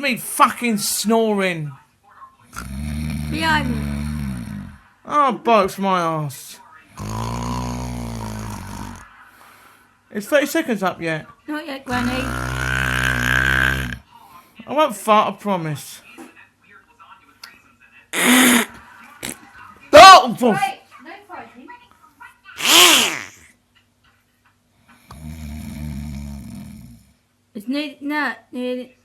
me fucking snoring. Behind me. Oh, bollocks my ass. Is 30 seconds up yet? Not yet, Granny. I won't fart, I promise. Oh! Wait, no fighting. It's nearly, no, nearly.